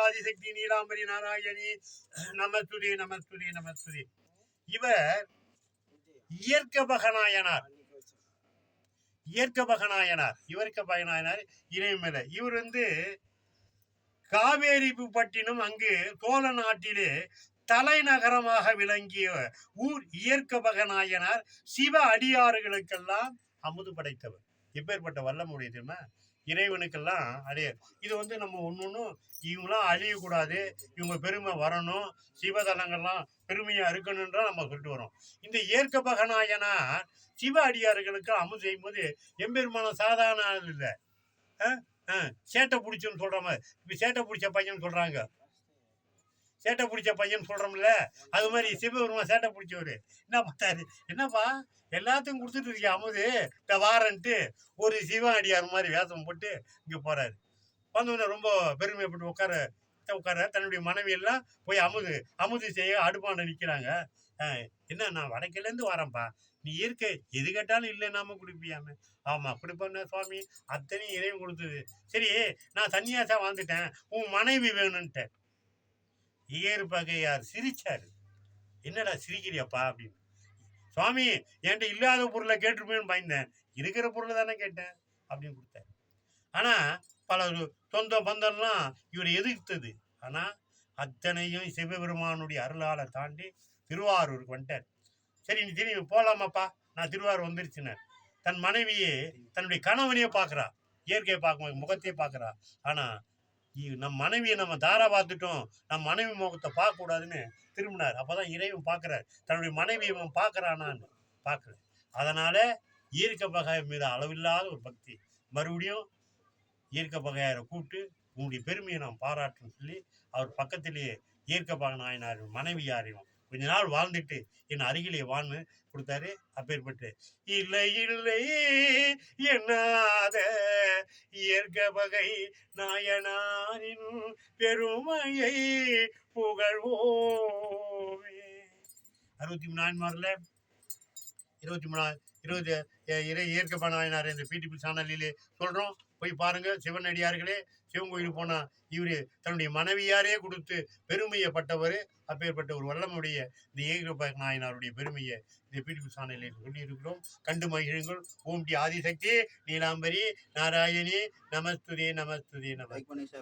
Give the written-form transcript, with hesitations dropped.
ஆதிசக்தி நீலாம்பரி நாராயணி நமஸ்துதே நமஸ்துதே நமஸ்துதே. இவர் இயற்க பகநாயனார். இறைமலை. இவர் காவேரி பட்டினம் அங்கு சோழ நாட்டிலே தலைநகரமாக விளங்கிய ஊர் இயற்க பகநாயனார். சிவ அடியாறுகளுக்கெல்லாம் அமுது படைத்தவர். எப்பேற்பட்ட வல்லமுடைய தெரியுமா? இறைவனுக்கெல்லாம் அடையார். இது நம்ம ஒன்னொன்னும் இவங்களாம் அழியக்கூடாது, இவங்க பெருமை வரணும், சிவதலங்கள்லாம் பெருமையா இருக்கணும்ன்றா நம்ம சொல்லிட்டு வரோம். இந்த இயற்க பகநாயனார் சிவ அடியார்களுக்கு அமுது செய்யும் போது எம்பெருமானம் சாதாரண ஆள் இல்லை. சேட்டை பிடிச்சுன்னு சொல்ற மாதிரி இப்ப சேட்டை பிடிச்ச பையன் சொல்றாங்க. சேட்டை பிடிச்ச பையன் சொல்றோம்ல, அது மாதிரி சிவபெருமான் சேட்டை பிடிச்சவரு என்ன பார்த்தாரு, என்னப்பா எல்லாத்தையும் கொடுத்துட்டு இருக்கிய அமுது இந்த வாரன்ட்டு ஒரு சிவ அடியார் மாதிரி வேஷம் போட்டு இங்க போறாரு. வந்தவொடனே ரொம்ப பெருமைப்பட்டு உட்கார தன்னுடைய மனைவி எல்லாம் போய் அமுது செய்ய அடுப்பாண்ட நிக்கிறாங்க. என்ன நான் வடக்கிலேருந்து வரேன்ப்பா, நீ இயற்கை எது கேட்டாலும் இல்லைன்னாம குடிப்பியாம. ஆமா குடிப்பேன் சுவாமி, அத்தனையும் இறைவன் கொடுத்தது. சரி நான் சன்னியாசா வாழ்ந்துட்டேன், உன் மனைவி வேணும்ன்ட்டேன். இயற்பகையார் சிரிச்சாரு. என்னடா சிரிக்கிறியாப்பா அப்படின்னு. சுவாமி என்கிட்ட இல்லாத பொருளை கேட்டுருப்பேன்னு பயந்தேன், இருக்கிற பொருளை தானே கேட்டேன் அப்படின்னு கொடுத்தாரு. ஆனா பல சொந்த பந்தம்லாம் இவர் எதிர்த்தது. ஆனா அத்தனையும் சிவபெருமானுடைய அருளால தாண்டி திருவாரூருக்கு வந்துட்டார். சரி நீ திரும்பி போலாமாப்பா, நான் திருவாரூர் வந்துருச்சுன்னு தன் மனைவியே தன்னுடைய கணவனையே பார்க்குறா. இயற்கையை பார்க்க முகத்தையே பார்க்குறா. ஆனா நம் மனைவியை நம்ம தாரா பார்த்துட்டோம், நம் மனைவி முகத்தை பார்க்க கூடாதுன்னு திரும்பினார். அப்பதான் இறைவன் பார்க்கிறார், தன்னுடைய மனைவியை அவன் பார்க்கறானான்னு பார்க்கல. அதனால இயற்கை பகையார் மீது அளவில்லாத ஒரு பக்தி. மறுபடியும் இயற்கை பகையாரை கூப்பிட்டு உங்களுடைய பெருமையை நாம் பாராட்டுன்னு சொல்லி அவர் பக்கத்திலேயே இயற்கை பகநாயனார் மனைவியாரையும் கொஞ்ச நாள் வாழ்ந்துட்டு என் அருகிலே வாழ்னு கொடுத்தாரு. அப்பேற்பட்டு இல்லை இல்லை என்னாத இயற்க பகை நாயனாரின் பெருமையை புகழ்வோமே. 63 நாயன்மார்ல 20 இயற்கை பகநாயனார் இந்த பிடிபி சேனலிலே சொல்றோம், போய் பாருங்க. சிவனடியார்களே, சிவன் கோயிலுக்கு போனா இவரு தன்னுடைய மனைவியாரே கொடுத்து பெருமையப்பட்டவர். அப்பேற்பட்ட ஒரு வல்லமுடைய இந்த இயற்கை பகநாயனாருடைய பெருமையை இந்த பிடிபி சேனலில் சொல்லியிருக்கிறோம். கண்டு மகிழுங்கள். ஓம் டி ஆதிசக்தி நீலாம்பரி நாராயணி நமஸ்துதே நமஸ்துதே நமஸ்துதே.